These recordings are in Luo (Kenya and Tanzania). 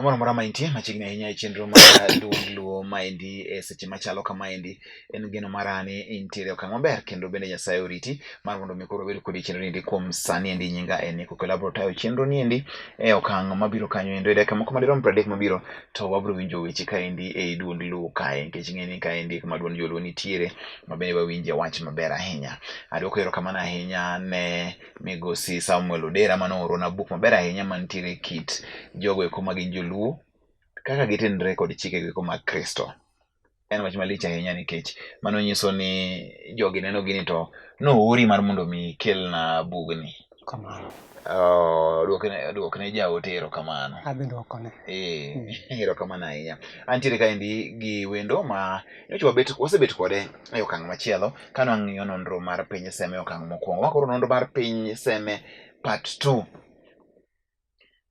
Kamoro mora maintie machiegni ahinya e chenro mar duond luo maendi e seche machalo kamaendi en geno mara ni intiere okang' maber kendo bende Nyasaye oriti mar mondo mi koro obed kodi chenro niendi kuom sani endi nyinga en Kokelo abiro tayo chenro niendi e okang' mabiro kanyo endo e dakika moko madirom 30 mabiro to wabiro winjo weche kaendi e duond luo kae nikech ing'eni kaendi kuma duond joluo nitiere mabende wawinje wach maber ahinya. Adwoko erokamano ahinya ne migosi Samuel Odera manoorona buk maber ahinya mantiere kit jogo eko magin joluo kaka gitenre kod chikego eko mag Kristo. En wach malich ahinya nikech mano nyiso ni jogi neno gini to noori mar mondo mi ikelna bugni. Kamano. Duokne jaote erokamano. Adhi duokone. Erokamano ahinya. Antiere kaendi gi wendo ma wasebet kode e okang' machielo kane wang'iyo nonro mar piny seme e okang' mokwongo. Wakoro nonro mar piny seme part 2.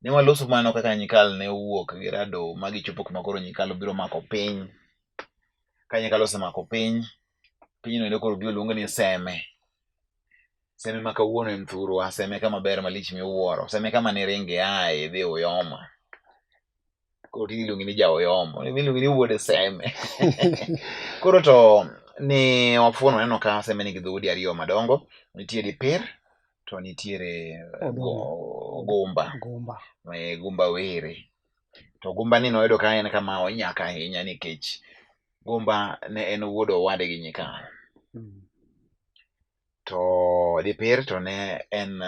Ne waloso mano kaka Nyikal ne owuok gi rado magichopo kuma koro Nyikal biro mako piny. Ka Nyikal osemako piny, pinyno endo koro biro luonge ni Seme. Seme ma kawuono en thurwa, Seme kama ber malich miwuoro, Seme kama ne ringe ae dhi Uyoma. Koro tini iluongi ni Jaoyomo, iluongi ni wuod Seme. Koro to ni wafuono neno ka Seme nigi dhoudi ariyo madongo, nitiere Dipir to nitiere Gumba. Gumba Were. To Gumba ni noyudo ka en kama onyak ahinya nikech Gumba ne en wuod owadgi Nyikal. To Dipir to ne en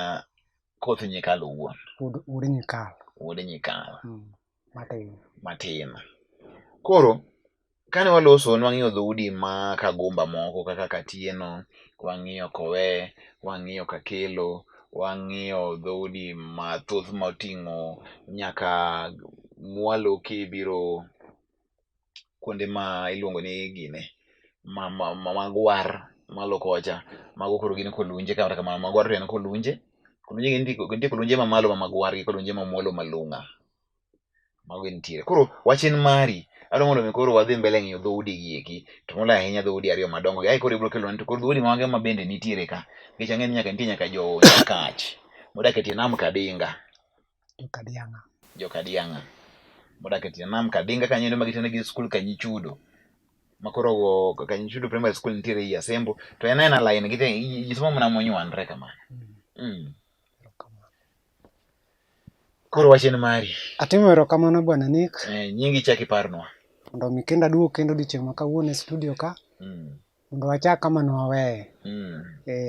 koth Nyikal owuon. Wuod Nyikal. Matin. Koro kane waloso nwang'iyo dhoudi ma Kagumba moko kaka Katieno, wang'iyo Kowe, wang'iyo Kakelo, wang'iyo dhoudi mathoth moting'o nyaka Mwalo kibiro kuonde ma iluongo ni gine Magwar malo kocha, mago koro gin Kolunje kata kamano Magwar to en Kolunje. Kolunje nitie Kolunje mamalo ma Magwar gi Kolunje mamuolo malung'a. Mago nitiere. Koro wach en mari. Adwa mondo mi koro wadhi mbele ng'iyo dhoudi gieki to moloyo ahinya dhoudi ariyo madongo gi. Ai koro ibiro kelona to koro dhoudi mage ma bende nitiere ka. Nikech ang'e ni nitie nyaka jo Nyakach modak e tie nam Kadinga. Jo-Kadiang'a. Modak e tie nam Kadinga kanyo endo magitene gi skul Kanyichudo. Makoro Kanyichudo Primary School nitiere i Asembo. To en aena line gisomo mana monyuandre kamano. Koro wach en mari. Atimo erokamano Bwana Nick. Nyingi chak iparnwa. Mondo mi kendo aduog kendo odiochieng' ma kawuono e studio ka. Mondo wachak kama ne waweye.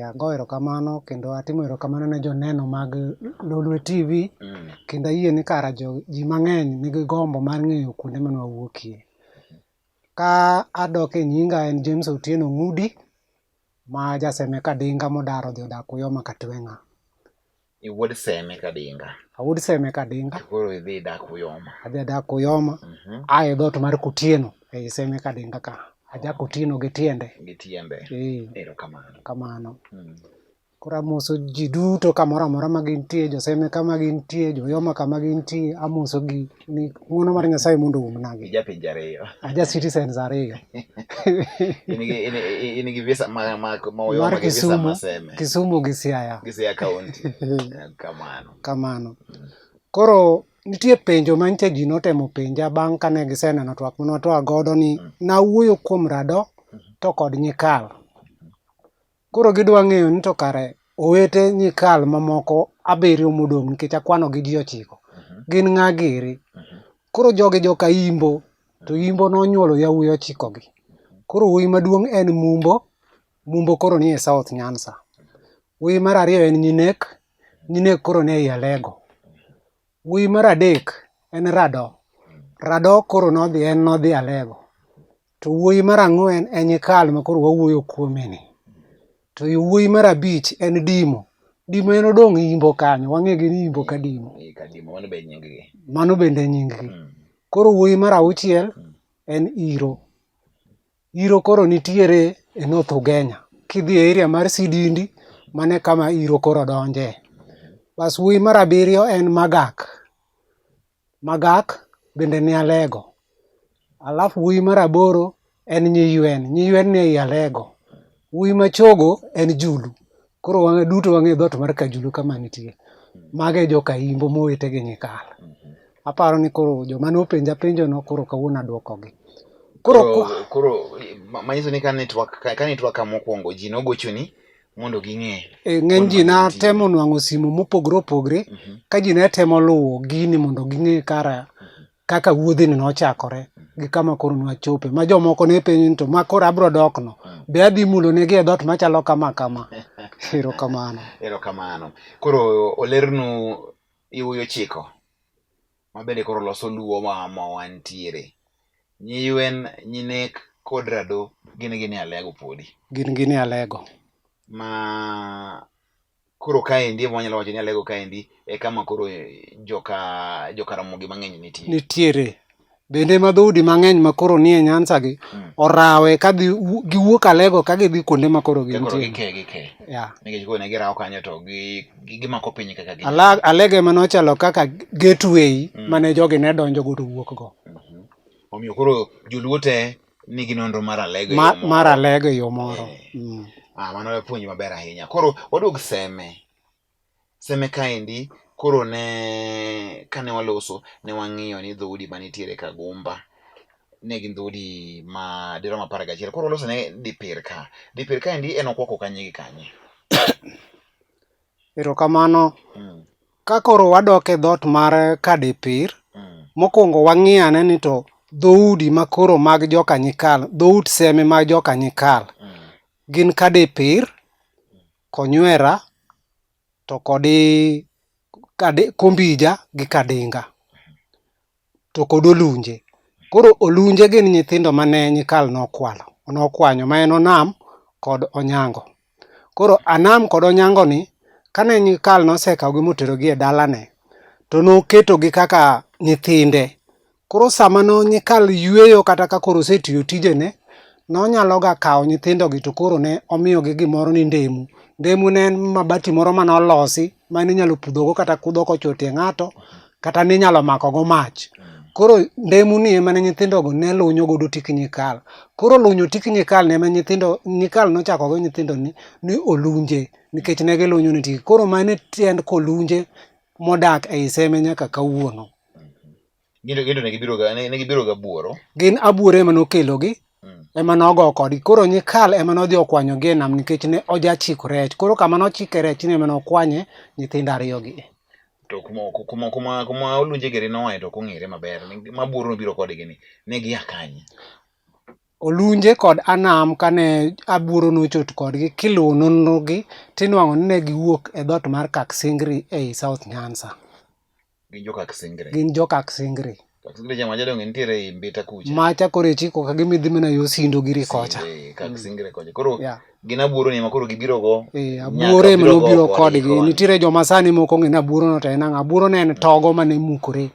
Ago erokamano kendo atimo erokamano ne joneno mag Lolwe TV. Kendo ayie ni kara ji mang'eny nigi gombo mar ng'eyo kuonde mane wawuokie. Ka adok e nyinga en James Otieno Ng'udi ma jaseme Kadinga modar odhi odak Uyoma Katwenga. Wuod Seme Kadinga. Wuod Seme Kadinga. Koro idhi dak Uyoma. Adhi adak Uyoma. Ae dhot mar Kutieno ei Seme Kadinga ka. Aja Kutieno gi tiende. Erokamano. Kamano. Koro amoso ji duto kamoro amora ma gintie, Joseme kama gintie, Joyoma kama gintie, amoso gi ni ng'wono mar Nyasaye mondo oumnagi. Ija pinje ariyo. Aja citizens ariyo. In gi visa ma Uyoma gi visa ma Seme. Kisumu gi Siaya. Gi Siaya County. Kamano. Koro nitie penjo ma nitie ji notemo penja bang' kane giseneno twak mane watwak godo ni nawuoyo kuom Rado to kod Nyikal. Koro gidwa ng'eyo ni to kare owete Nyikal mamoko 7 modong' nikech akwano gi ji 9. Gin ng'a giri? Koro jogi joka Imbo, to Imbo nonyuolo yawuoyi 9 gi. Koro wuoyi maduong' en Mumbo. Mumbo koro ni e South Nyanza. Wuoyi mar ariyo en Nyinek. Nyinek koro ni ei Alego. Wuoyi mar adek en Rado. Rado koro nodhi Alego. To wuoyi mar ang'wen en Nyikal ma koro wawuoyo kuome ni. To wuoyi mar abich en Dimo. Dimo en odong' Imbo kanyo. Wang'egi ni Imbo ka Dimo. Mano bende nying-gi. Koro wuoyi mar 6 en Iro. Iro koro nitiere e North Ugenya. Kidhi e area mar Sidindi, mane kama Iro koro donje. Bas wuoyi mar 7 en Magak. Magak bende ni Alego. Alafu wuoyi mar 8 en Nyiywen. Nyiywen ni ei Alego. Wuoyi machogo en Julu. Koro wang'e duto wang'e dhot mar Kajulu kama nitie. Mage joka Imbo mowete gi Nyikal. aparo ni koro joma nopenja penjo no koro kawuono aduokogi. Koro manyiso ni ka network ka mokwongo ji nogochoni mondo ging'e. Ng'eny ji na temo nwang'o simu mopogre opogre ka ji ne temo luwo gini mondo ging'e kaka wuodhini nochakore gi kama koro nwachope. Ma jomoko ne penjo ni to ma koro abro dokno. Be adhi mulo negi e dhot machalo kama kama. Erokamano. Koro olernu iwuoyo chiko. Mabende koro loso luo ma wantiere. Nyiywen, nyinek kod rado gin alego podi. Gin alego. Ma koro kaendi wanyalo wacho ni alego kaendi e kama koro joka Ramogi mang'eny nitiere. Bende ma dhoudi mang'eny ma koro nie Nyanza gi orawe ka giwuok alego ka gidhi kuonde ma koro gintie. Gike. Nikech koro ne girawo kanyo to gimako piny kaka alego ema nochalo kaka gateway mane jogi ne donjo go to wuok go. Omiyo koro joluo te nigi nonro mar alego mar alego yo moro. Mano e puonj maber ahinya. Koro waduog seme kaendi. Koro kane waloso ne wang'iyo ni dhoudi manitiere Kagumba ne gin dhoudi ma dirom 11. Koro waloso ne Dipir kaendi en okwako kanye gi kanye. Erokamano. Ka koro wadok e dhot mar Kadipir, mokwongo wang'iyo ane ni to dhoudi ma koro mag joka Nyikal, dhout seme mag joka Nyikal gin Kadipir, Konywera to kodi Kombija gi Kadinga to kod Olunje. Koro Olunje gin nyithindo mane Nyikal nokwanyo ma en Onam kod Onyango. Koro Anam kod Onyango ni kane Nyikal nosekawogi moterogi e dalane to noketogi kaka nyithinde. Koro sama Nyikal yweyo kata ka koro osetiyo tijene nonyalo ga kawo nyithindogi to koro ne omiyogi gimoro ni ndemu. Ndemu ne en mabati moro manolosi mane inyalo pudhogo kata kudho kochote ng'ato kata ninyalo makogo mach. Koro ndemu ni ema ne nyithindogo ne lunyo godo tik Nyikal. Koro lunyo tik Nyikal ne ema Nyikal nochako go nyithindo ni Olunje nikech ne gilunyo ni tik. Koro mane tiend Kolunje modak ei seme nyaka kawuono. Gindo ne gibiro ga buoro. Gin abuore ema nokelogi. Ema nogo kodgi. Koro Nyikal ema nodhi okwanyogi e nam nikech ne ojachik rech. Koro kama nochike rech ne ema nokwanye nyithindo ariyogi. To kuma Olunje geri noaye to kong'ere maber. Ma buoro nobiro kodgi ni ne gia kanye? Olunje kod Anam kane abuoro nochot kodgi kiluwo nonrogi tinwang'o ni ne giwuok e dhot mar Kaksingri ei South Nyanza. Gin jo Kaksingri. Kaksingri jama jadong nitiere ei Mbita kucha. Macha kore chiko ka gimidhi mana yo Sindo giri kocha. Kaksingri kocha. Koro gin abuoro ni ma koro gibiro go. Abuore ema nobiro kodgi. Nitiere joma sani moko ng'e ni abuoro no to en ang'o. Abuoro ne en togo mane mukore.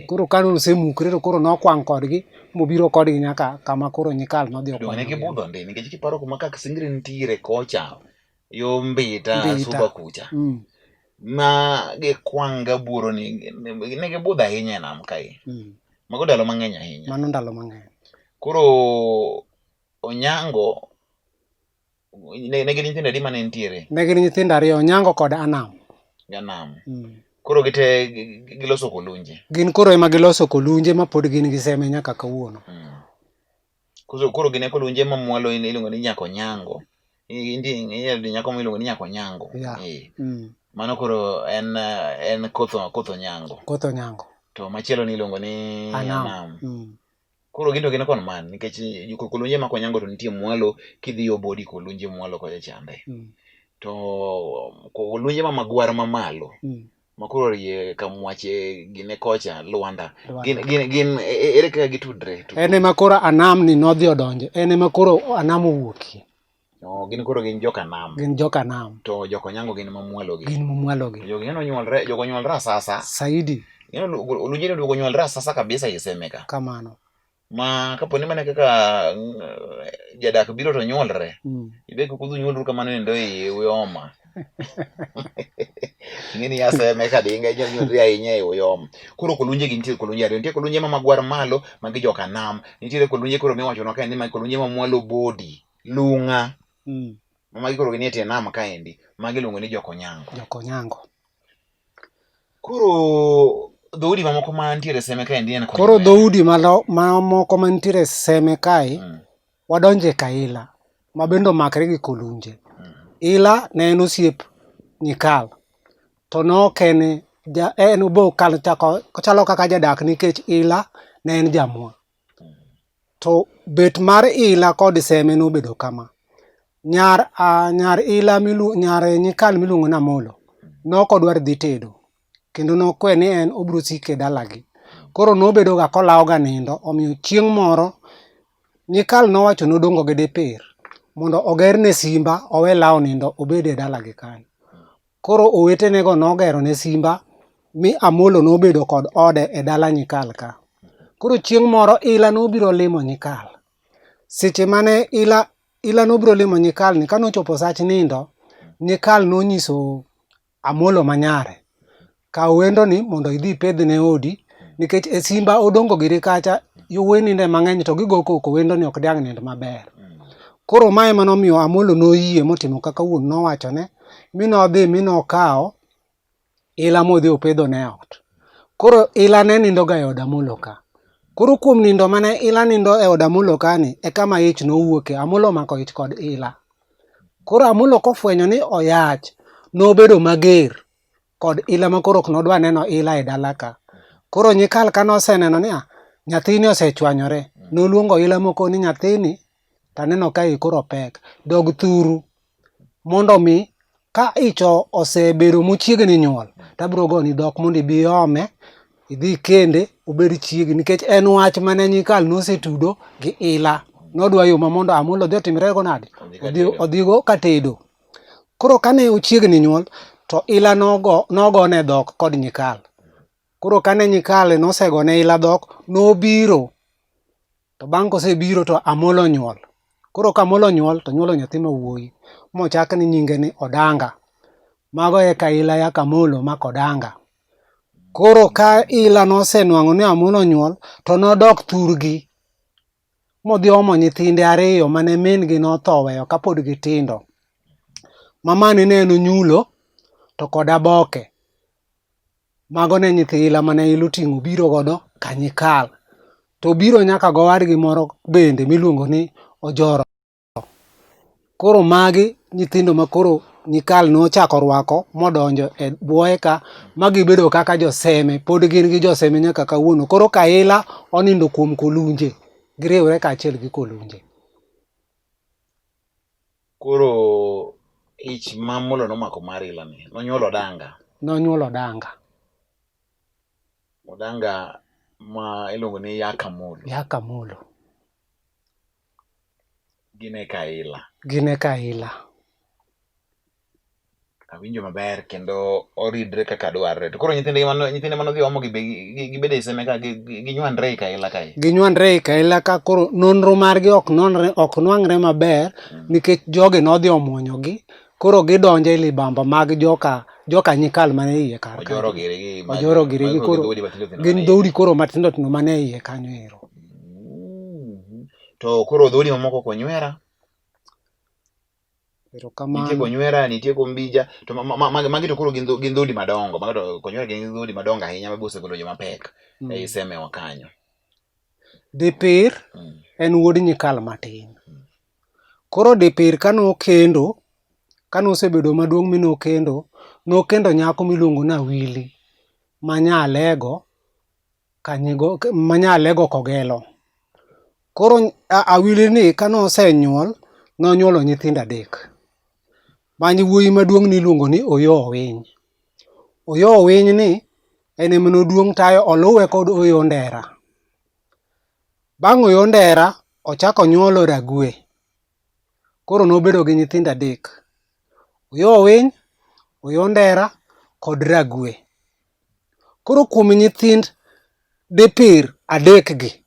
Koro ka nosemukore to koro nokwang' kodgi mobiro kodgi nyaka kama koro Nyikal nodhi okwanyo. Ne gibudho ndi nikech kiparo kuma Kaksingri nitiere kocha yo Mbita Suba kucha. Ma gikwang' gabuoro ni ne gibudho ahinya e nam kae. Mago ndalo mang'eny ahinya. Mano ndalo mang'eny. Koro Onyango ne gin nyithindo adi mane nitiere? Ne gin nyithindo ariyo, Onyango kod Anam. Koro gite giloso Kolunje. Gin koro ema giloso Kolunje ma pod gin giseme nyaka kawuono. Koro gin Kolunje ma mwalo iluongo ni Nyako Nyango. Indi nyako miluongo ni Nyako Nyango. Mano koro en Kotho Nyango. Kotho Nyango. To machielo ni iluongo ni Anam. Koro gin kon man nikech Kolunje ma Konyango to nitie mwalo kidhi yo bodi Kolunje mwalo kocha chande. To Kolunje ma Magwar mamalo. Makoro rie kamwache gine kocha Luanda. Gin ere kaka gitudre. Ene makoro Anam ni nodhi odonje. Ene makoro Anam owuokie. Gin koro gin joka Nam. Gin joka Nam. To joko Nyango gin mamwalo gi. Gin mamwalo gi. Jogi jogo nyuolre asasa. Saidi. Olunje no duogo nyuolre asasa kabisa isemeka. Kamano. Ma kaponi mana kaka jadak biro to nyuolre. Ibe kudhu nyuolru kamano endo e Uyoma. Ngini yasemeka dinga nyuolre ahinya e Uyoma. Koro Kolunje gi nitie Kolunje ariyo. Nitie Kolunje ma Magwar malo magi joka Nam. Nitie Kolunje koro miwacho no kaendi ma Kolunje ma mwalo bodi. Lunga. Magi koro gin e nam kaendi. Magi luongo ni Joko Nyango. Joko Nyango. Koro dhoudi mamoko mantiere Seme kaendi en Koro dhoudi mamoko mantiere Seme kae wadonje Kaila ma bende omakre gi Kolunje. Ila ne en osiep Nyikal to nok en bo kochalo kaka jadak nikech Ila ne en jamwa. To bet mar Ila kod Seme nobedo kama. Nyar Nyikal miluongo ni Amolo nokodwar dhi tedo kendo nokwe ni en obiro siko e dalagi. Koro nobedo ga kolawo ga nindo, omiyo chieng' moro Nyikal nowacho nodongo gi Dipir mondo ogerne simba owe lawo nindo obed e dalagi kanyo. Koro owetenego nogero ne simba mi Amolo nobedo kod ode e dala Nyikal ka. Koro chieng' moro Ila nobiro limo Nyikal. Seche mane Ila nobiro limo Nyikal ni kanochopo sach nindo, Nyikal nonyiso Amolo manyare, kaw wendo ni mondo idhi pedhne odi nikech e simba odongo giri kacha yowuoyi ninde mang'eny to gigo koko wendo ni ok diang' nind maber. Koro mae manomiyo Amolo noyie motimo kaka wuon nowachone mi nodhi mi nokawo Ila modhi opedho ne ot. Koro Ila ne nindo ga e od Amolo ka. Koro kuom nindo mane Ila nindo e od Amolo kani e kama ich nowuoke. Amolo omako ich kod Ila. Koro Amolo kofwenyo ni oyach nobedo mager kod Ila ma koro ok nodwa neno Ila e dala ka. Koro Nyikal ka noseneno ni nyathini osechwanyore, noluongo Ila moko ni nyathini taneno ka koro pek, dog thuru mondo mi ka icho osebedo mochiegni nyuol tabiro goni dhok mondo ibi ome idhi kende obed chiegi nikech en wach mane Nyikal nosetudo gi Ila. Nodwa yo mondo Amolo odhi otimrego nade, odhigo katedo. Koro kane ochiegni nyuol to Ila nogone dhok kod Nyikal. Koro kane Nyikal nosegone Ila dhok nobiro, to bang' kosebiro to Amolo nyuol. Koro ka Amolo nyuol to nyuolo nyathi ma wuoyi mochak ni nyinge ni Odanga. Mago eka Ila yak Amolo mak Odanga. Koro ka Ila nosenwang'o ni Amolo nyuol to nodok thurgi modhi omo nyithinde ariyo mane min gi nothoweyo kapod gitindo. Mamani ne en Onyulo to kod Aboke. Mago ne nyithi Ila mane Ila oting'o biro godo ka Nyikal. To biro nyaka gowadgi moro bende miluongo ni Ojoro. Koro magi nyithindo ma koro Nyikal nochako rwako modonjo e bwoye ka magibedo kaka joseme, pod gin gi joseme nyaka kawuono. Koro ka Ila onindo kuom Kolunje, giriwre kaachiel gi Kolunje. Koro ich ma Amolo nomako mar Ila ni nonyuolo Odanga. Nonyuolo Odanga. Odanga ma iluongo ni yak Amolo. Yak Amolo. Gine ka Ila. Gine ka Ila. Awinjo maber kendo oridre kaka dwarre. To koro nyithinde manodhi omo gibede e Seme ka ginywandre ka Ila kae. Ginywandre ka Ila ka koro nonro margi ok nwang're maber nikech jogi nodhi omuonyogi. Koro gidonjo e libamba mag joka Nyikal mane iye kar ka. Ojoro girigi koro gin dhoudi koro matindo tindo mane iye kanyo ero. To koro dhoudi mamoko konywera. Nitie konywera, nitie kombija, to magi to koro gin dhoudi madongo. Magi to konywera gin dhoudi madongo ahinya mabose golo joma pek e Seme wa kanyo. Dipir en wuod Nyikal matin. Koro Dipir kanosebedo maduong' mi nokendo nyako miluongo ni Awili manyalego Kogelo. Koro Awili ni kanosenyuol nonyuolo nyithindo 3. Many wuoyi maduong' niluongo ni Oyoo Owiny. Oyoo Owiny ni en ema noduong' tayo oluwe kod Oyoo Ndera. Bang' Oyoo Ndera ochako nyuolo Ragwe. Koro nobedo gi nyithindo 3. Oyoo Owiny, Oyoo Ndera kod Ragwe. Koro kuom nyithind Dipir 3 gi,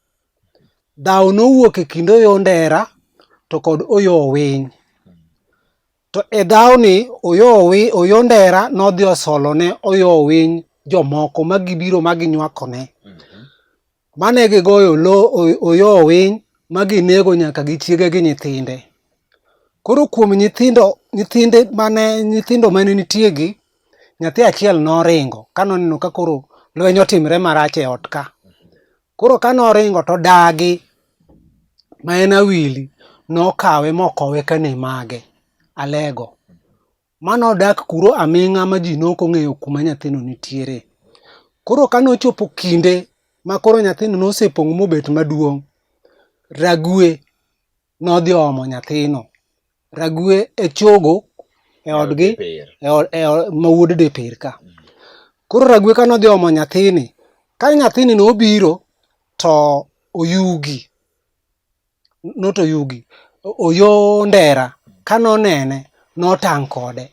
dhawo nowuok e kind Oyoo Ndera to kod Oyoo Owiny. To e dhawo ni Oyoo Ndera nodhi osolo ne Oyoo Owiny jomoko magibiro maginywakone. Mane gigoyo Oyoo Owiny maginego nyaka gi chiege gi nyithinde. Koro kuom nyithindo mane nitiegi, nyathi achiel noringo kanoneno ka koro lweny otimre marach e ot ka. Koro ka noringo to dagi ma en Awili nokawe mokowe kane mage Alego. Manodak kuro aming'a ma ji nokong'eyo kuma nyathino nitiere. Koro ka nochopo kinde ma koro nyathino nosepong' mobet maduong', Ragwe nodhi omo nyathino. Ragwe e chogo e odgi ma wuod Dipir ka. Koro Ragwe ka nodhi omo nyathini, ka nyathini nobiro to oyugi, oyo ndera, ka nonene notang' kode.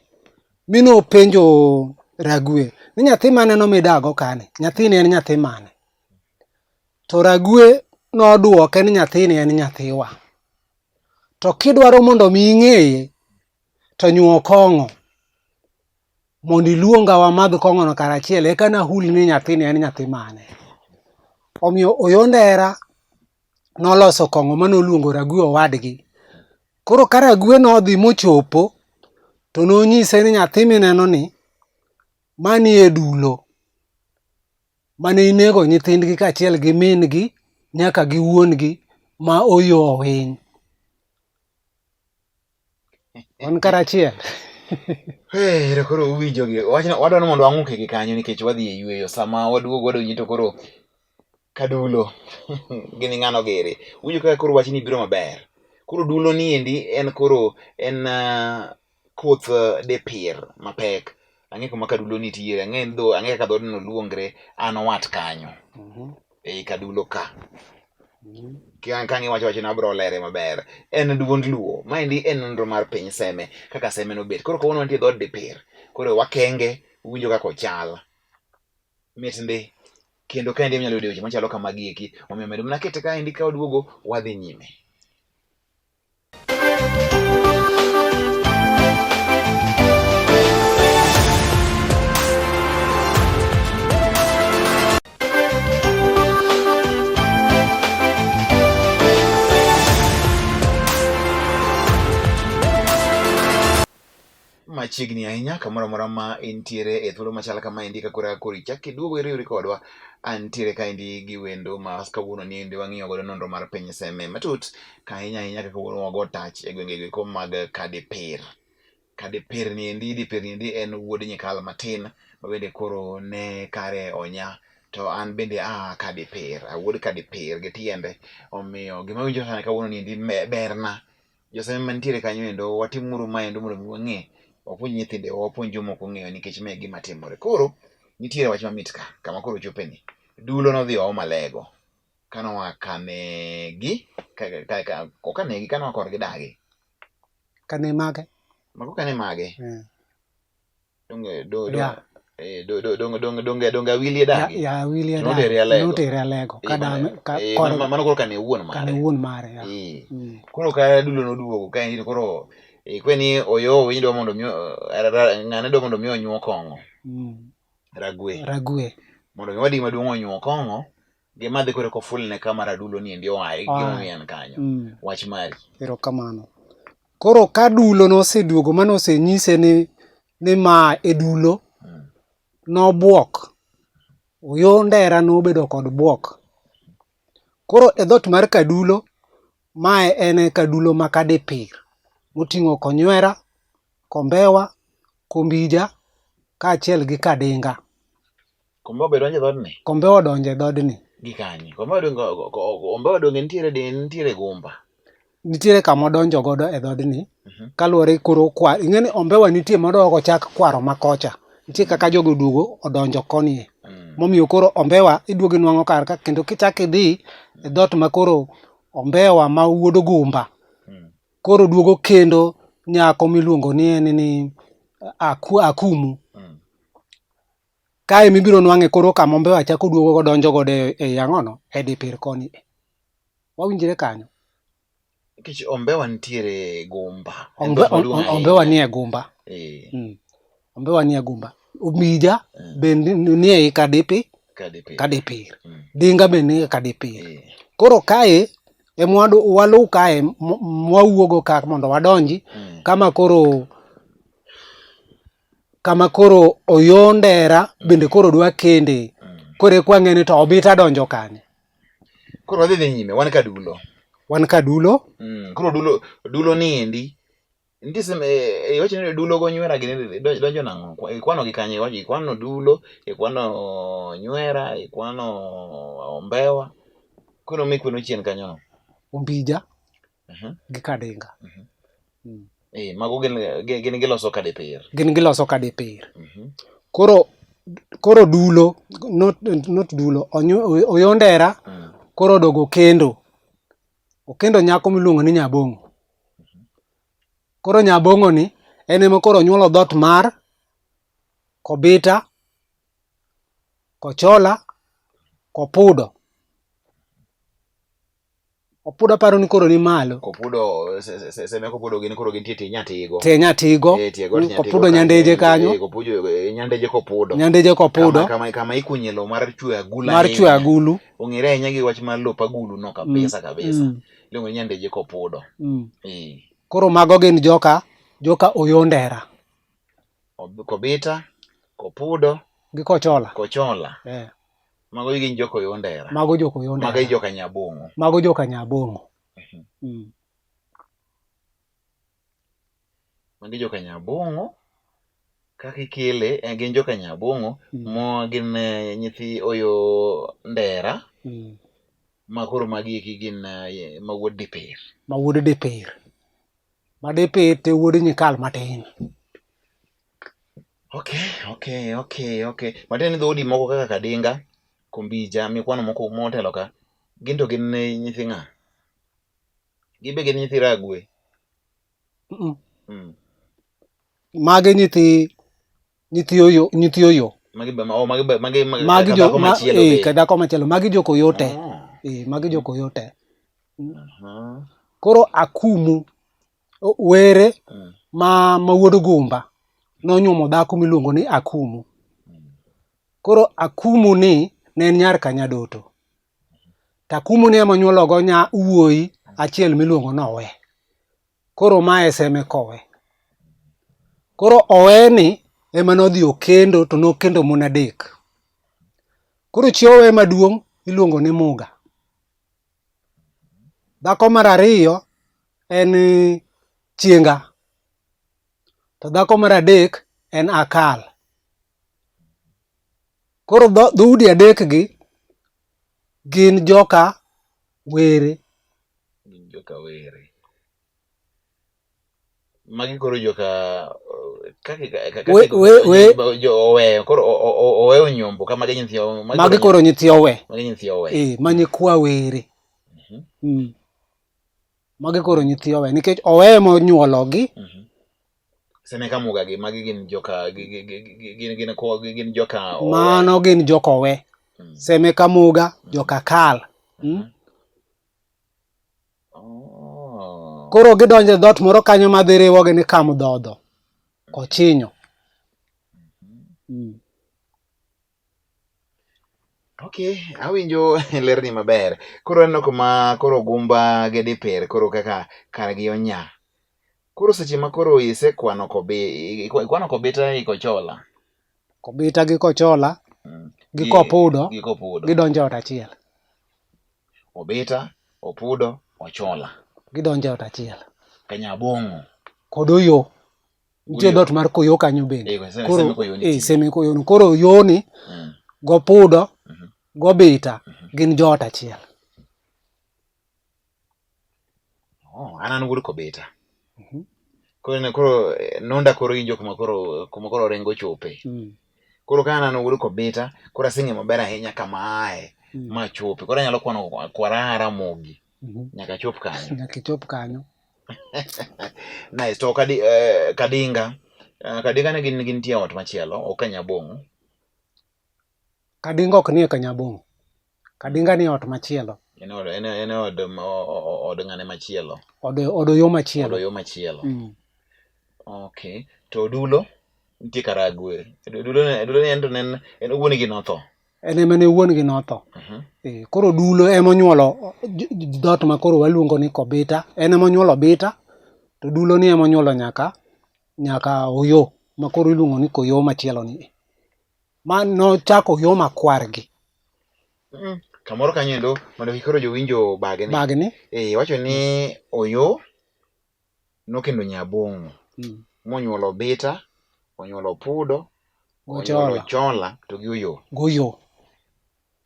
Mino penjo Ragwe ni nyathi mane nomidago kane, nyathini en nyathi mane? To Ragwe noduoke ni nyathini en nyathiwa. To kidwaro mondo mi ing'eye, to nyuo kong'o mondo iluonga wamadh kong'ono karachiel, eka nahul ni nyathini en nyathi mane. Omiyo oyo ndera noloso kong'o manoluongo Ragwe owadgi. Koro ka Ragwe nodhi mochopo, to nonyise ni nyathi mineno ni manie dulo, mane inego nyithindgi kaachiel gi min gi nyaka gi wuongi ma oyo owiny. Wan karachiel. Koro uwinjogi. Wadwaro mondo wang'uke gi kanyo nikech wadhi e yweyo. Sama waduogo wadonji to koro kadulo gini ng'ano giri. Uwinjo kaka koro wachni biro maber. Koro dulo ni endi en koro en koth Dipir mapek. Ang'e kuma kadulo nitiere. Ang'e kaka dhoodno luongre. An owat kanyo. Ei kadulo ka. Kang'i wacho na bro lere maber. En duond Luo. Maendi en nonro mar piny Seme. Kaka Seme nobet. Koro kawuono wantie dhood Dipir. Koro wakenge. Uwinjo kaka ochal. Mitndi. Kendo kaendi mnyalo yudo weche machalo kamagi eki. Omiyo medo mana kete kaendi ka waduogo wadhi nyime. Machiegni ahinya kamoro amora ma intiere e thuolo machal kama endi ka koro ichak iduogo iriwri kodwa. Antiere kaendi gi wendo ma kawuono ni endi wang'iyo godo nonro mar piny Seme matut ka ahinya kaka kawuono wago tach e gwenge go mag Kadipir. Kadipir ni endi, Dipir ni endi en wuod Nyikal matin ma bende koro ne kare onya. To an bende Kadipir, awuod Kadipir gi tiende. Omiyo gima winjo sana kawuono ni endi berna. Joseme mantiere kanyo endo watimuru maendo mondo wang'e. Wapuonj nyithinde, wapuonj jomoko ng'eyo nikech mae gima timore. Koro nitiere wach mamit ka, kama koro chopeni. Dulo nodhi omo Alego. Kanoa kanegi, kanegi kanoa korgi dagi. Kane mage? Mako kane mage? Donge Awili dagi? Ya Awili dagi. Notere Alego. Notere Alego. Mano koro kane wuon mare. Kane wuon mare. Koro ka dulo noduogo kaendi koro kweni oyo winyi dwa mondo ng'ane dwa mondo mi onyuo kong'o. Ragwe. Mondo mi wadi maduong' onyuo kong'o, gima dhi koro kofulne kama radulo ni endi oaye gimomiyan kanyo. Wach mari. Erokamano. Koro ka dulo noseduogo manosenyise ni ma e dulo, nobuok. Oyo ndera nobedo kod buok. Koro e dhot mar kadulo, mae en kadulo ma Kadipir. Moting'o Konywera, Kombewa, Kombija, kaachiel gi Kadinga. Kombewa be donjo e dhoodni? Kombewa donjo e dhoodni. Gi kanye? Kombewa donge nitiere Gumba? Nitiere kama odonjo godo e dhoodni. Kaluwore koro ing'eni Ombewa nitie modok ochak kwaro makocha. Nitie kaka jogo duogo odonjo koni. Momiyo koro Ombewa iduogo inwang'o kar ka kendo kichak idhi e dhot ma koro Ombewa ma wuod Gumba. Koro duogo kendo nyako miluongo ni en ni Akumu. Kae mibiro nwang'e koro kama Ombewa chako duogo godonjo godo e yang'ono e Dipir koni. Wawinjire kanyo. Nikech Ombewa nitiere Gumba. Ombewa ni e Gumba. Ombewa ni e Gumba. Omija bende ni e Kadipir. Dinga bende ni e Kadipir. Koro kae walu kae mwawuogo ka mondo wadonji kama koro oyo ndera bende koro dwa kende kore kwang'eni to obita donjo kanye. Koro wadhi nyime, wan ka dulo. Wan ka dulo. Koro dulo ni endi nitie seme iwacho ni dulo go nywera gini donjo nang'o? Ikwano gi kanye? Ikwano dulo, ikwano nywera, ikwano ombewa. Koro mikwano chien kanyo no. Ombija gi kadinga. Mago gin giloso kadipir. Gin giloso kadipir. Koro dulo, not dulo, oyondera, koro odogo kendo. Okendo nyako miluongo ni Nyabong'o. Koro Nyabong'o ni en ema koro nyuolo dhot mar Kobita, Kochola, Kopudo. Opudo paro ni koro ni malo. Kopudo seme Kopudo gin koro gintie tie Nyatigo. Tie Nyatigo. Kopudo Nyandeje kanyo. Kopudo Nyandeje Kopudo. Nyandeje Kopudo. Kama ikunye lo mar chwe agulu. Mar chwe agulu. Ong'ere ahinya gi wach mar lop agulu no kabisa. Iluongo ni Nyandeje Kopudo. Koro mago gin joka Oyondera. Kobita, Kopudo gi Kochola. Kochola. Mago gin joka Oyondera. Mago joka Oyondera. Mago joka Nyabong'o. Mago joka Nyabong'o. Mago joka Nyabong'o. Kaka ikele gin joka Nyabong'o mo gin nyithi Oyondera. Ma koro magi gin ma wuod Dipir. Ma wuod Dipir. Ma Dipir te wuod Nyikal matin. Okay. Matiende dhoudi moko kaka Kadinga, Kombija, mikwano moko motelo ka. Gin to gin nyithi ng'a? Gibe gin nyithi Ragwe? Magi nyithi Oyo. Magi kadhako machielo be. Kadhako machielo. Magi joka Oyote. Magi joka Oyote. Koro Akumu, were ma wuod Gumba, nonyuomo dhako miluongo ni Akumu. Koro Akumu ni ne en nyar Kanyadoto. Akumu ni ema nyuologo wuoyi achiel miluongo ni Owe. Koro mae seme kowe. Koro Owe ni ema nodhi okendo to nokendo mon adek. Koro chi Owe maduong' iluongo ni Muga. Dhako mar ariyo en Chienga. To dhako mar adek en Akal. Koro dhoudi adek gi gin joka were. Magi koro joka Owe. Koro Owe onyombo kama magi nyithi Owe. Magi koro nyithi Owe. Magi nyithi Owe. Ma nyikwa were. Magi koro nyithi Owe nikech Owe ema onyuologi. Seme ka Muga gi magi gin joka gin joka Owe. Mano gin joka Owe. Seme ka Muga joka Kal. Koro gidonjo e dhot moro kanyo madhi riwogi ni Kamdhodho. Kochinyo. Okay, awinjo lerni maber. Koro aneno kuma koro Gumba gi Dipir koro kaka kargi onya. Koro seche ma koro isekwano ikwano Kobita gi Kochola. Kobita gi Kochola gi Kopudo gidonjo e ot achiel. Obita, Opudo, Ochola gidonjo e ot achiel. Nyabong'o kod Oyo. Nitie dhot mar Koyo kanyo bende. Koro seme Koyo no. Koro Oyo ni Gopudo Gobita gin joot achiel. An wuod Kobita. Koro nonda koro injo kuma koro rengo chope. Koro ka an wuod Kobita, koro aseng'e maber ahinya kama ae ma chope. Koro anyalo kwano kwara Ramogi nyaka chop kanyo. Nyaka chop kanyo. Nice. To Kadinga ne gin tie ot machielo, ok Nyabong'o. Kadinga ok nie Kanyabong'o. Kadinga ni ot machielo. En od ng'ane machielo. Od Oyo machielo. Od Oyo machielo. Okay. To Dulo nitie Karagwe. Dulo ni en wuon gi notho. En ema ne wuon gi notho. Koro Dulo ema onyuolo dhot ma koro waluongo ni Kobita. En ema onyuolo Bita. To Dulo ni ema onyuolo nyaka Oyo ma koro iluongo ni Koyo machielo ni. Ma nochako Oyo makwargi. Kamoro kanyo endo mondo kik koro jowinjo bagni. Wacho ni Oyoo nokendo Nyabong'o monyuolo Bita, onyuolo Pudo, onyuolo Chola to gi Oyoo.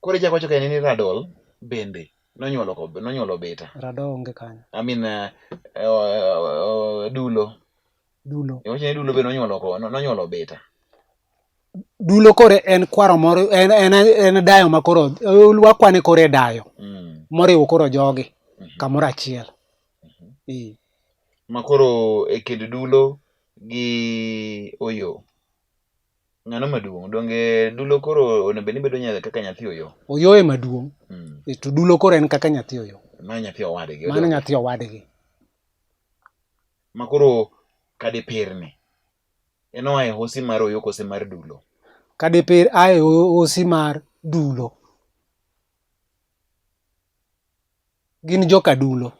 Koro ichako wacho kae ni Radol bende nonyuolo Bita. Rado onge kanyo. Dulo. Wacho ni Dulo bende nonyuolo Bita. Dulo kore en kwaro moro, en dayo ma koro wakwane kore dayo moriwo koro jogi kamoro achiel. Ma koro e kind Dulo gi Oyoo, ng'ano maduong'? Donge Dulo koro onego bed ni bedo kaka nyathi Oyoo? Oyoo ema duong'. To Dulo koro en kaka nyathi Oyoo. Mano nyathi owadgi. Mano nyathi owadgi. Ma koro Kadipirni en oa e hosi mar Oyoo kose mar Dulo? Kadipir ae hosi mar Dulo. Gin joka Dulo.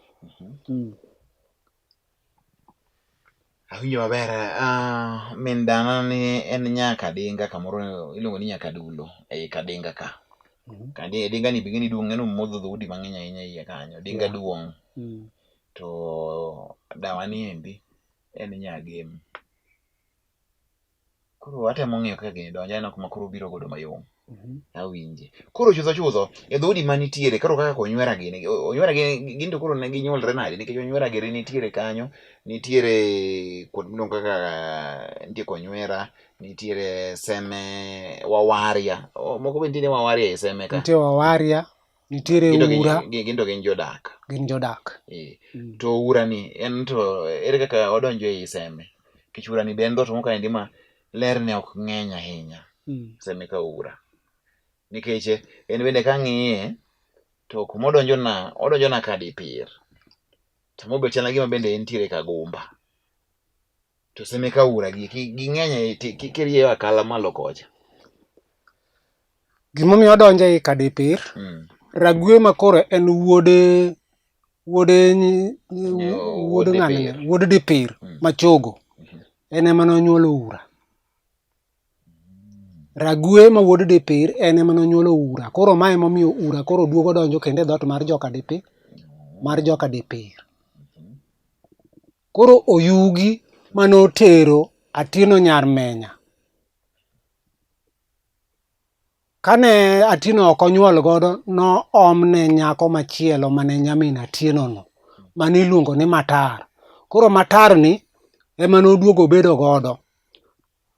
Awinjo maber. Min dana ni en Nyakadinga, kamoro iluongo ni Nyakadulo ei Kadinga ka. Dinga ni bigeni duong', en omodho dhoudi mang'eny ahinya iye kanyo. Dinga duong'. To dawa ni endi en Nyagem. Koro atemo ng'iyo kaka gini donjo, aneno kuma koro biro godo mayom. Awinje. Koro chutho e dhoudi manitiere, koro kaka onywera gin to koro ne ginyuolre nade? Nikech onywera giri nitiere kanyo, nitiere kuond miluongo kaka nitie Konywera, nitiere Seme Wawaria. Moko be nitiere Wawaria e Seme ka. Nitie Wawaria, nitiere Ura. Gin to gin jodak. Gin jodak. To Ura ni en to ere kaka odonjo ei Seme? Nikech Ura ni be en dhot moko kaendi ma lerne ok ng'eny ahinya. Seme ka Ura. Nikech en bende kang'iye to kuma odonjona Kadipir. Samo be chal gima bende entiere Kagumba. To Seme ka Ura ging'eny kirieyo akala malo kocha. Gimomiyo odonjo ei Kadipir, Ragwe ma koro en wuod ng'ane, wuod Dipir machogo. En ema nonyuolo Ura. Ragwe ma wuod Dipir en ema nonyuolo Ura. Koro mae emomiyo Ura koro duogo donjo kendo e dhot mar joka Dipir. Koro Oyugi manotero Atieno nyar Menya. Kane Atieno ok onyuol godo, no omne nyako machielo mane nyamin Atieno no, mane iluongo ni Matar. Koro Matar ni ema noduogo bedo godo.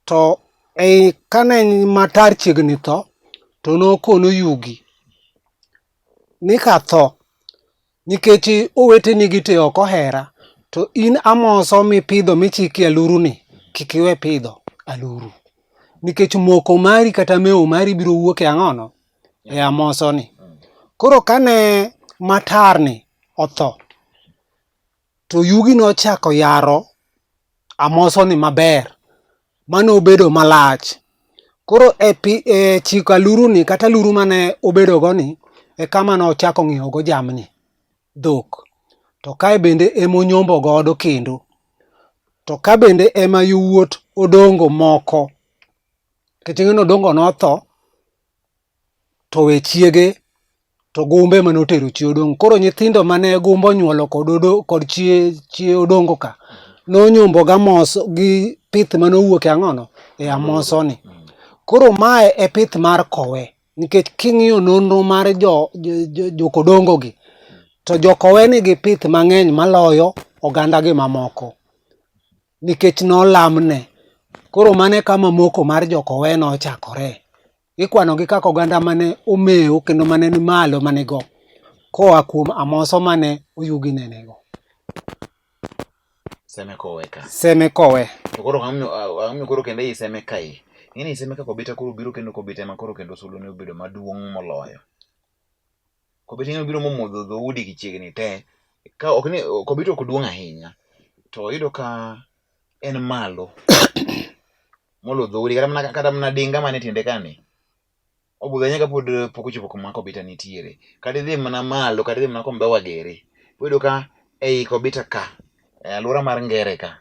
To kane Matar chiegni tho, to nokono Yugi ni katho, nikech oweteni gi te ok ohera, to in Amoso mipidho michiki aluru ni, kik iwe pidho aluru. Nikech moko mari kata mewo mari biro wuok e ang'ono? E Amoso ni. Koro kane Matar ni otho, to Yugi nochako yaro Amoso ni maber, manobedo malach. Koro e chiko aluru ni kata aluru mane obedo go ni, e kama nochako ng'iewo go jamni, dhok. To kae bende ema onyombo godo kendo. To ka bende ema yowuot Odongo moko. Nikech Odongo notho, to we chiege to Gumbo ema notero chi Odongo. Koro nyithindo mane Gumbo onyuolo kod chi Odongo ka, nonyombo Amoso gi pith manowuok e ang'ono? E Amoso ni. Koro mae e pith mar Kowe. Nikech king'iyo nonro mar jokodongo gi, to jokowe nigi pith mang'eny maloyo oganda gi mamoko. Nikech nolamne. Koro mane kama moko mar jokowe nochakore. Ikwano gi kaka oganda mane omewo kendo mane ni malo mane go, koa kuom Amoso mane Oyugi nenego. Seme Kowe ka. Seme Kowe. To koro ang'o koro kendo ei Seme kai. Ng'eni Seme ka Kobita koro biro kendo Kobita ema koro kendo sulone obedo maduong' moloyo. Kobita ema biro momodho dhoudi kichiegni te. Ka ok ni Kobita ok duong' ahinya, to yudo ka en malo molo dhoudi kata mana dinga mane tiende kani. Obudho nyaka pod pok ochopo kuma Kobita nitiere. Kata idhi mana malo, kata idhi mana Kombewa Gere. Yudo ka ei Kobita ka, e alwora mar Ngere ka,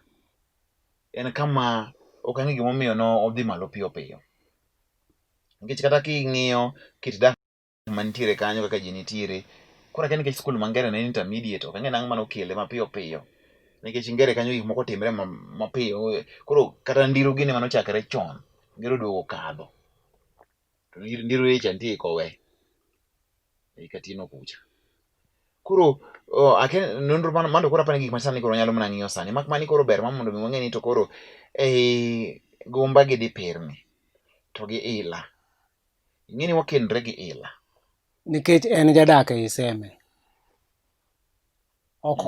en kama ok ang'e gimomiyo no odhi malo piyo piyo. Nikech kata king'iyo kit dak mantiere kanyo kaka ji nitiere. Koro akia nikech skul mangere ne en intermediate, ok ang'e nang'o mano kele mapiyo piyo. Nikech ngere kanyo gik moko timre mapiyo. Koro kata ndiro gini manochakre chon, ngero duogo kadho. To ndiro echa nitie kowe. Katino kucha. Koro nonro mano koro apani gik masani koro nyalo mana ng'iyo sani. Mak mani koro ber mondo mi wang'e ni to koro gumba gi dipirni to gi ila. Ing'eni wakendre gi ila. Nikech en jadak ei Seme. Ok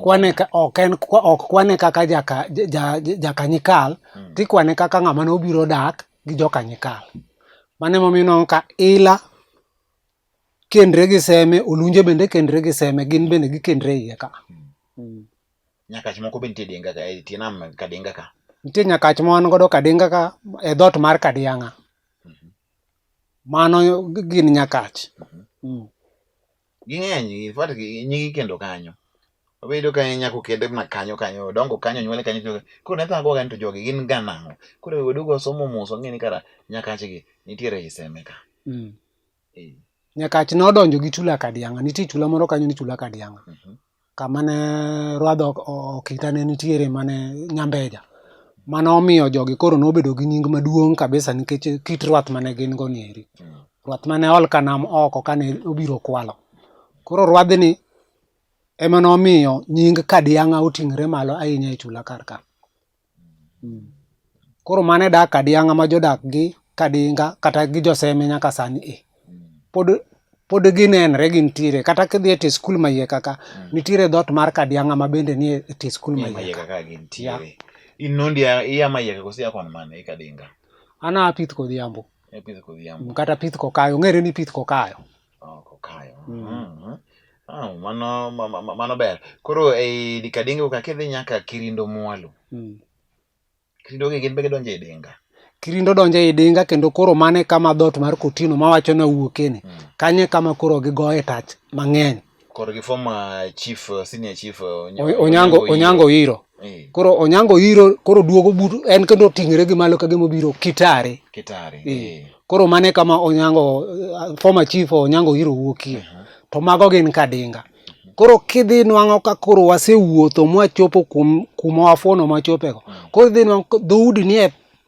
kwane kaka jakanyikal, tikwane kaka ng'ama nobiro dak gi jokanyikal. Mane momiyo ka ila kendre gi Seme, Olunje bende kendre gi Seme, gin bende gikendre iye ka. Nyakach moko be nitie Dinga ka, tie nam Kadinga ka. Nitie Nyakach ma wan godo Kadinga ka, e dhot mar Kadiang'a. Mano gin Nyakach. Ging'eny, in fact nyigi kendo kanyo. Obedo ka nyako kende na kanyo, dongo kanyo, nyuole kanyo. Koro ne thago gani to jogi gin ga nang'o. Koro wedugo somo mos wang'e ni kara Nyakach gi nitiere ei Seme ka. Nyakach nodonjo gi chula Kadiang'a, nitie chula moro kanyo ni chula Kadiang'a. Kama ne Rwadho Okita ne nitiere mane Nyambeja. Mano omiyo jogi koro nobedo gi nying maduong' kabisa nikech kit rwath mane gin go nieri. Rwath mane ol kanam oko kane obiro kwalo. Koro rwadhni ema nomiyo nying Kadiang'a oting're malo ahinya e chula kar ka. Koro mane dak Kadiang'a ma jodak gi Kadinga kata gi joseme nyaka sani pod ginenre gintiere. Kata kidhi e tie skul maiye kaka nitiere dhot mar Kadiang'a ma bende ni e tie skul maiye kaka gintiere. In nondi iya maiye kaka kosia kon mane Kadinga. Ana pith kodhiambo. Pith kodhiambo. Kata pith kokayo, ng'ere ni pith kokayo. Kokayo. Mano ber. Koro ei Kadinga ka kidhi nyaka Kirindo Mwalo. Kirindo gi gin be gidonjo e Dinga. Kirindo donjo e Dinga kendo koro mane kama dhot mar Kotino mawacho na wuokene. Kanye kama koro gigoe tach mang'eny. Koro gi former chief, senior chief Onyango Iro. Koro Onyango Iro koro duogo but en kendo ting're gi malo ka gimobiro Kitare. Koro mane kama former chief Onyango Iro wuokie. To mago gin Kadinga. Koro kidhi nwang'o ka koro wasewuotho mwachopo kuma wafuono machopego. Koro idhi nwang'o dhoudi ni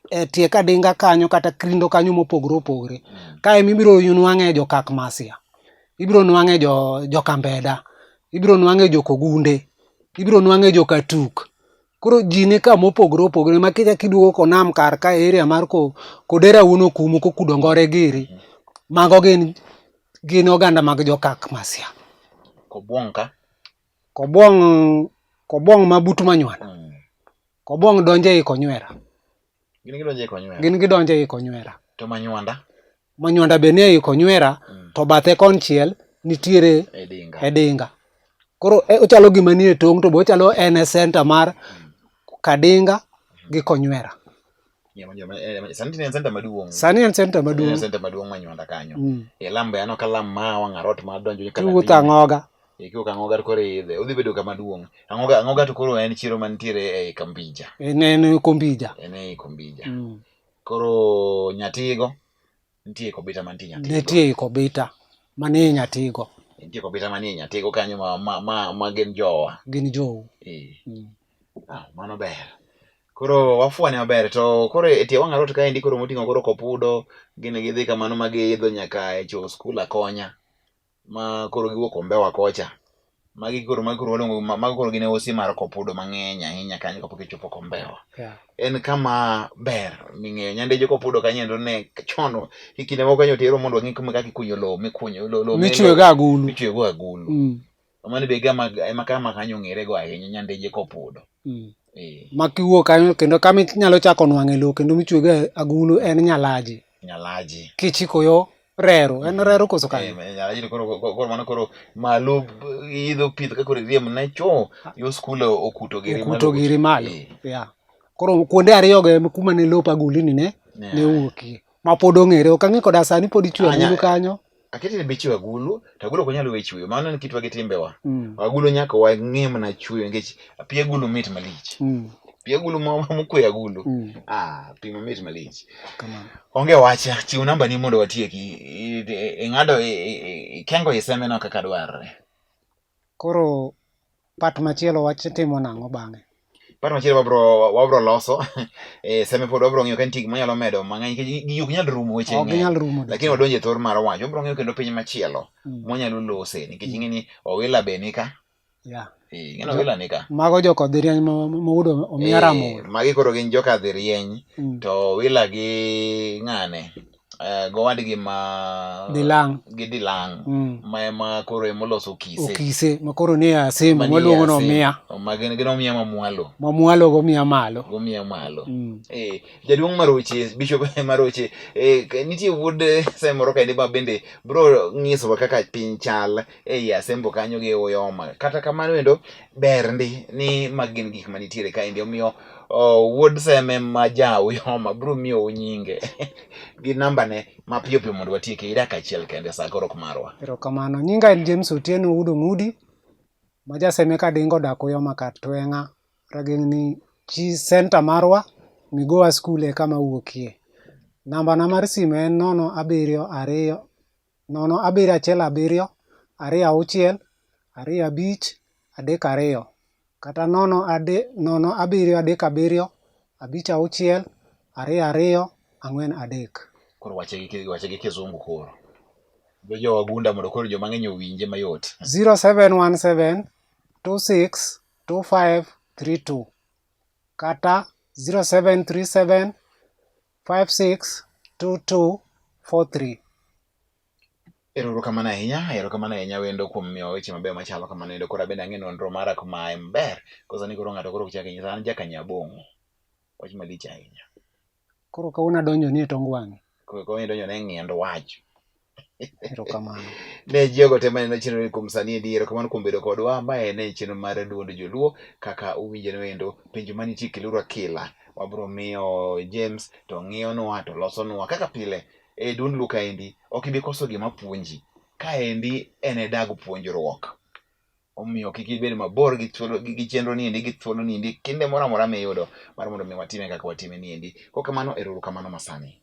e tie Kadinga kanyo kata Kirindo kanyo mopogore opogore. Kae mibiro nwang'e jokak Masia. Ibiro nwang'e jokambeda. Ibiro nwang'e jokogunde. Ibiro nwang'e jokatuk. Koro ji ni ka mopogore opogore ma kicha kiduogo konam kar ka area mar Kodera Uno kumo Kudongore giri. Mago gin oganda mag jokak Masia. Kobuong ka? Kobuong ma but Manywanda. Kobuong donje i Konywera. Gin gidonje i Konywera? Gin gidonje i Konywera. To Manywanda? Manywanda be nie i Konywera, to bathe konchiel nitiere e Dinga. Koro ochalo gima nie tong' to bo ochalo en center mar Kadinga gi Konywera. Sani en center maduong'. Sani en center maduong'. En center maduong' Manywanda kanyo. Lam be ano ka lam ma Wang'arot ma donjo ka Kiwuotho Ang'oga. Kiwuotho Ang'oga koro odhi bedo kama duong'. Ang'oga to koro en chiro mantiere e Kambija. En Kombija. En e Kombija. Koro Nyatigo nitie Kobita mantie Nyatigo. Nitie Kobita manie Nyatigo. Nitie Kobita manie Nyatigo kanyo ma gin jowa. Gin jowu. Mano ber. Koro wafuane maber to koro e tie Wang'arot kaendi koro moting'o koro Kopudo gin gidhi kamano ma giidho nyaka e cho skul Akonya ma koro giwuok Ombewa kocha. Magi koro gin osi mar Kopudo mang'eny ahinya kanyo kapok ichopo Kombewa. En kama ber ming'eyo Nyandeje Kopudo kanyo ne chon kinde moko kanyo tero mondo ng'i kaka ikunyo lowo mikunyo lowo michwego agulu. Michwego agulu. Mano be ema kama kanyo ng'ere go ahinya Nyandeje Kopudo. Ma kiwuok kanyo kendo kama inyalo chako nwang'e lowo kendo michwego agulu en Nyalaji. Kichiko yo Rero, en Rero koso kanyo. Nyalaji koro mano koro malo idho pith ka koro idhi ne cho yo skul Okuto Giri malo. Koro kuonde ariyo go kuma ne lop agulini ne wuokie. Ma pod ong'ere ok ang'e koda sani pod ichweyo agulu kanyo. Aketi ne bichweyo agulu, to agulu ok nyalo we chweyo. Mano en kitwa gi timbewa. Agulu nyaka wang'e mana chweyo nikech api agulu mit malich. Pi agulu mokwe agulu. Pi mamit malich. Onge wacha, chiw namba ni mondo watieki. Ing'ado kengo iseme no kaka dwarre. Koro part machielo wachitimo nang'o bang'e? Part machielo wabro loso. Seme pod wabro ng'iyo ka nitie gik manyalo medo mang'eny. Gigi ok nyal rumo weche ng'eny. Ok ginyal rumo. Lakini wadonjo e thor mar wach. Wabro ng'iyo kendo piny machielo. Mwanyalo lose. Nikech ing'e ni Owila be nika. Ng'eno Owila nika. Mago joka dhi rieny mawuodo omiya Ramor. Magi koro gin joka dhi rieny. To Owila gi ng'ane. Gowadgi ma Dilang ma ema koro emoloso Okise ma koro ni Asembo maluongo no Omiya ma gin Omiya Mamwalo gomiya malo jaduong' Maroche Bishop Maroche nitie wuod semoro kaendi ma bende bro ng'isowa kaka piny chal ei Asembo kanyo gi Uyoma. Kata kamano wendo ber ni mag gin gik manitiere kaendi omiyo wuod Seme ma ja Uyoma bro miyo nyinge gi namba ne mapiyo piyo mondo watieke idak achiel kende sa koro marwa. Erokamano. Nyinga en James Otieno Udo Ng'udi ma jaseme kadingo dak Uyoma kar Tweng'a ragengni chi center marwa Migoa School e kama wuokie. Namba na mar simu en 072 071 26 25 32 kata 072 56 22 43. Koro wache gi kizungu koro. Jo wagunda mondo koro joma ng'eny owinje mayot. 0717 26 25 32 kata 0737 56 22 43. Erokamano ahinya wendo kuom miyo weche mabeyo machalo kamano wendo koro bende ang'e nonro mara kuma maber kosa ni koro ng'ato koro ok chak nyisa an jaka Nyabong'o. Wach malich ahinya. Koro kawuono adonjo ni e tong wang'e. Kawuono donjo ne ng'iendo wach. Erokamano. Ne jogo te maneno chenro kuom sani edi. Erokamano kuom bedo kodwa. Mae ne chenro mar duond joluo kaka uwinje wendo penjo manitie Kilura Kila. Wabro miyo James to ng'iyonwa to losonwa kaka pile e duond luo kaendi ok ibi koso gima puonji. Kaendi en e dag puonjruok. Omiyo kik ibed mabor gi chenro ni endi gi thuolo ni endi kinde moro amora miyudo mar mondo mi watime kaka watime ni endi. Kokamano erokamano masani.